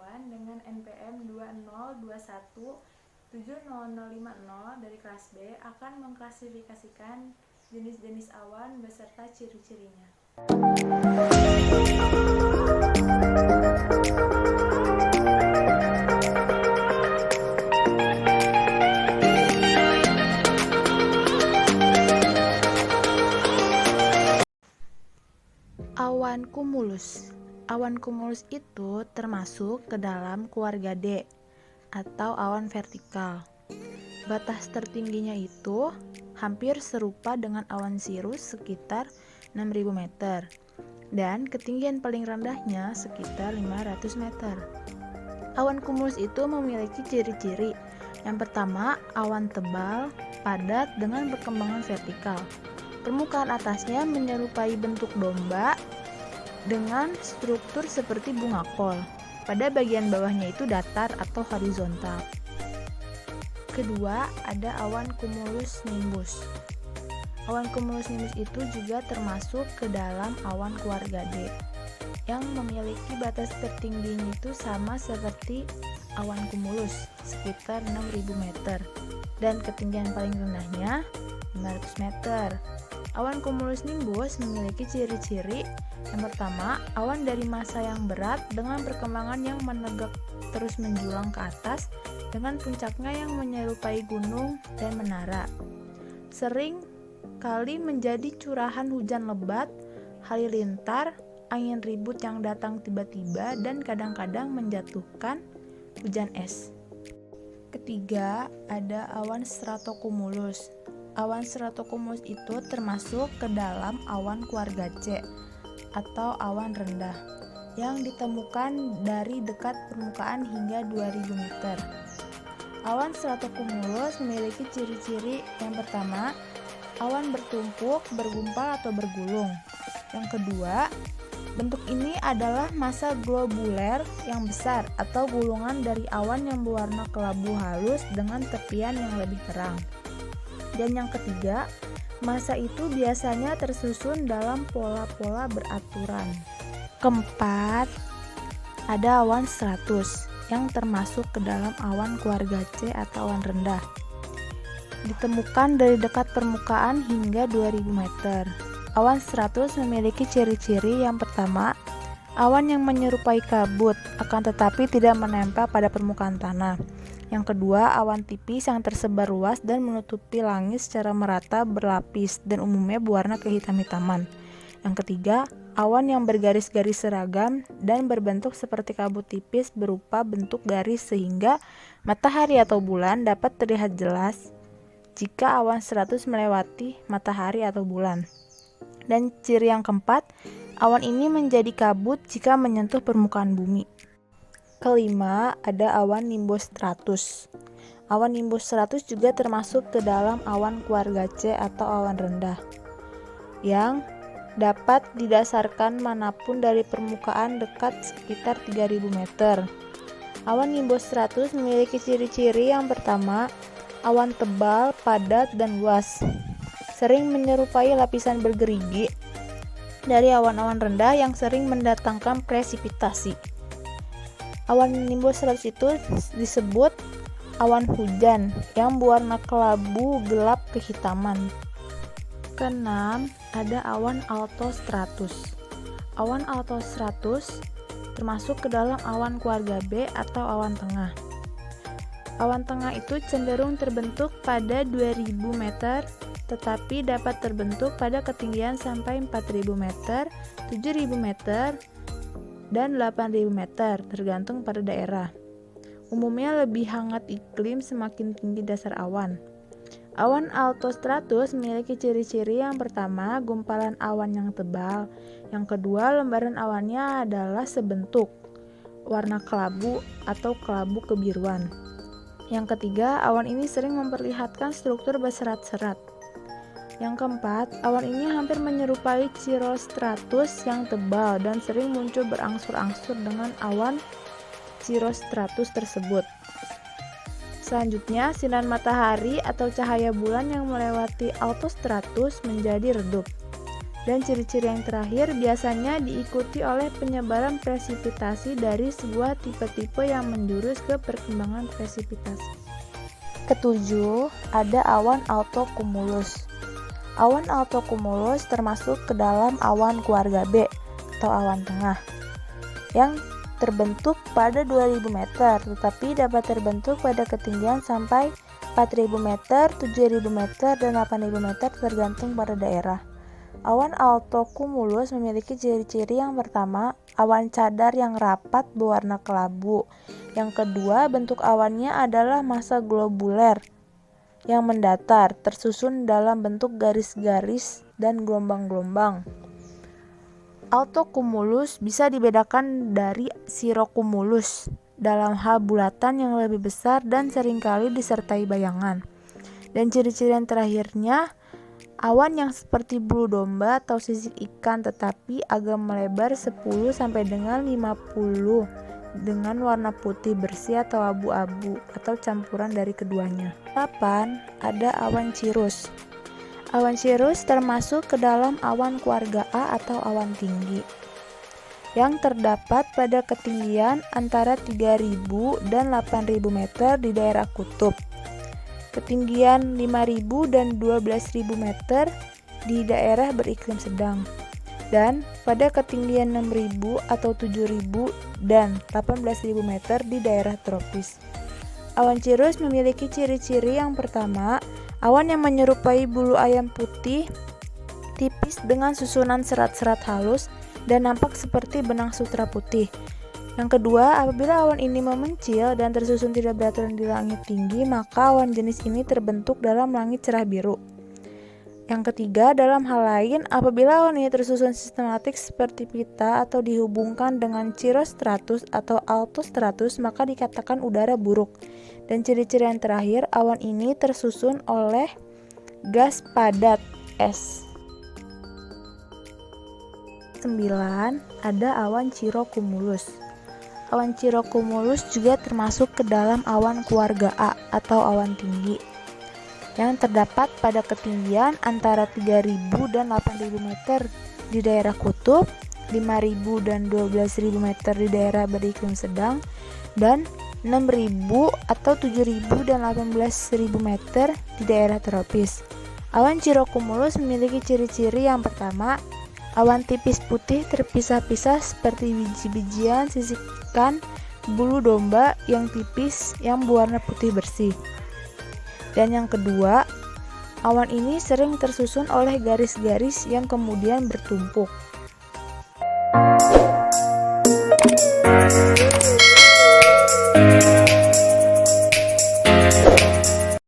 awan dengan NPM 202170050 dari kelas B akan mengklasifikasikan jenis-jenis awan beserta ciri-cirinya. Awan kumulus. Awan kumulus itu termasuk ke dalam keluarga D atau awan vertikal. Batas tertingginya itu hampir serupa dengan awan sirus sekitar 6.000 meter dan ketinggian paling rendahnya sekitar 500 meter. Awan kumulus itu memiliki ciri-ciri. Yang pertama, awan tebal, padat dengan perkembangan vertikal. Permukaan atasnya menyerupai bentuk domba dengan struktur seperti bunga kol. Pada bagian bawahnya itu datar atau horizontal. Kedua, ada awan cumulus nimbus. Awan cumulus nimbus itu juga termasuk ke dalam awan keluarga D yang memiliki batas tertingginya itu sama seperti awan cumulus sekitar 6.000 meter dan ketinggian paling rendahnya 500 meter. Awan cumulus nimbus memiliki ciri-ciri. Yang pertama, awan dari massa yang berat dengan perkembangan yang menegak terus menjulang ke atas dengan puncaknya yang menyerupai gunung dan menara. Sering kali menjadi curahan hujan lebat, halilintar, angin ribut yang datang tiba-tiba dan kadang-kadang menjatuhkan hujan es. Ketiga, ada awan stratocumulus. Awan stratocumulus itu termasuk ke dalam awan keluarga C atau awan rendah yang ditemukan dari dekat permukaan hingga 2000 meter. Awan stratocumulus memiliki ciri-ciri. Yang pertama, awan bertumpuk, bergumpal atau bergulung. Yang kedua, bentuk ini adalah massa globuler yang besar atau gulungan dari awan yang berwarna kelabu halus dengan tepian yang lebih terang. Dan yang ketiga, massa itu biasanya tersusun dalam pola-pola beraturan. Keempat, ada awan stratus yang termasuk ke dalam awan keluarga C atau awan rendah. Ditemukan dari dekat permukaan hingga 2000 meter. Awan stratus memiliki ciri-ciri. Yang pertama, awan yang menyerupai kabut akan tetapi tidak menempel pada permukaan tanah. Yang kedua, awan tipis yang tersebar luas dan menutupi langit secara merata berlapis dan umumnya berwarna kehitam-hitaman. Yang ketiga, awan yang bergaris-garis seragam dan berbentuk seperti kabut tipis berupa bentuk garis sehingga matahari atau bulan dapat terlihat jelas jika awan stratus melewati matahari atau bulan. Dan ciri yang keempat, awan ini menjadi kabut jika menyentuh permukaan bumi. Kelima, ada awan nimbus stratus. Awan nimbus stratus juga termasuk ke dalam awan keluarga C atau awan rendah yang dapat didasarkan manapun dari permukaan dekat sekitar 3000 meter. Awan nimbus stratus memiliki ciri-ciri. Yang pertama, awan tebal, padat, dan luas. Sering menyerupai lapisan bergerigi dari awan-awan rendah yang sering mendatangkan presipitasi. Awan nimbus stratus itu disebut awan hujan yang berwarna kelabu gelap kehitaman. Keenam, ada awan altostratus. Awan altostratus termasuk ke dalam awan keluarga B atau awan tengah. Awan tengah itu cenderung terbentuk pada 2000 meter tetapi dapat terbentuk pada ketinggian sampai 4000 meter, 7000 meter, dan 8.000 meter tergantung pada daerah. Umumnya lebih hangat iklim semakin tinggi dasar awan. Awan altostratus memiliki ciri-ciri. Yang pertama, gumpalan awan yang tebal. Yang kedua, lembaran awannya adalah sebentuk warna kelabu atau kelabu kebiruan. Yang ketiga, awan ini sering memperlihatkan struktur berserat-serat. Yang keempat, awan ini hampir menyerupai cirrostratus yang tebal dan sering muncul berangsur-angsur dengan awan cirrostratus tersebut. Selanjutnya, sinar matahari atau cahaya bulan yang melewati altostratus menjadi redup. Dan ciri-ciri yang terakhir biasanya diikuti oleh penyebaran presipitasi dari sebuah tipe-tipe yang menjurus ke perkembangan presipitasi. Ketujuh, ada awan altokumulus. Awan altokumulus termasuk ke dalam awan keluarga B atau awan tengah yang terbentuk pada 2000 meter, tetapi dapat terbentuk pada ketinggian sampai 4000 meter, 7000 meter, dan 8000 meter tergantung pada daerah. Awan altokumulus memiliki ciri-ciri yang pertama, awan cadar yang rapat berwarna kelabu. Yang kedua, bentuk awannya adalah massa globuler yang mendatar, tersusun dalam bentuk garis-garis dan gelombang-gelombang. Altokumulus bisa dibedakan dari sirocumulus dalam hal bulatan yang lebih besar dan seringkali disertai bayangan. Dan ciri-ciri yang terakhirnya, awan yang seperti bulu domba atau sisik ikan tetapi agak melebar 10 sampai dengan 50 dengan warna putih bersih atau abu-abu atau campuran dari keduanya. 8. Ada awan cirrus. Awan cirrus termasuk ke dalam awan keluarga A atau awan tinggi yang terdapat pada ketinggian antara 3000 dan 8000 meter di daerah kutub. Ketinggian 5.000 dan 12.000 meter di daerah beriklim sedang, dan pada ketinggian 6.000 atau 7.000 dan 18.000 meter di daerah tropis. Awan cirrus memiliki ciri-ciri yang pertama, awan yang menyerupai bulu ayam putih, tipis dengan susunan serat-serat halus dan nampak seperti benang sutra putih. Yang kedua, apabila awan ini memencil dan tersusun tidak beraturan di langit tinggi, maka awan jenis ini terbentuk dalam langit cerah biru. Yang ketiga, dalam hal lain, apabila awan ini tersusun sistematik seperti pita atau dihubungkan dengan cirrostratus atau altostratus, maka dikatakan udara buruk. Dan ciri-ciri yang terakhir, awan ini tersusun oleh gas padat es. 9. Ada awan cirrocumulus. Awan cirrocumulus juga termasuk ke dalam awan keluarga A atau awan tinggi yang terdapat pada ketinggian antara 3000 dan 8000 meter di daerah kutub, 5000 dan 12.000 meter di daerah beriklim sedang, dan 6.000 atau 7.000 dan 18.000 meter di daerah tropis. Awan cirrocumulus memiliki ciri-ciri yang pertama, awan tipis putih terpisah-pisah seperti biji-bijian sisikan bulu domba yang tipis yang berwarna putih bersih. Dan yang kedua, awan ini sering tersusun oleh garis-garis yang kemudian bertumpuk.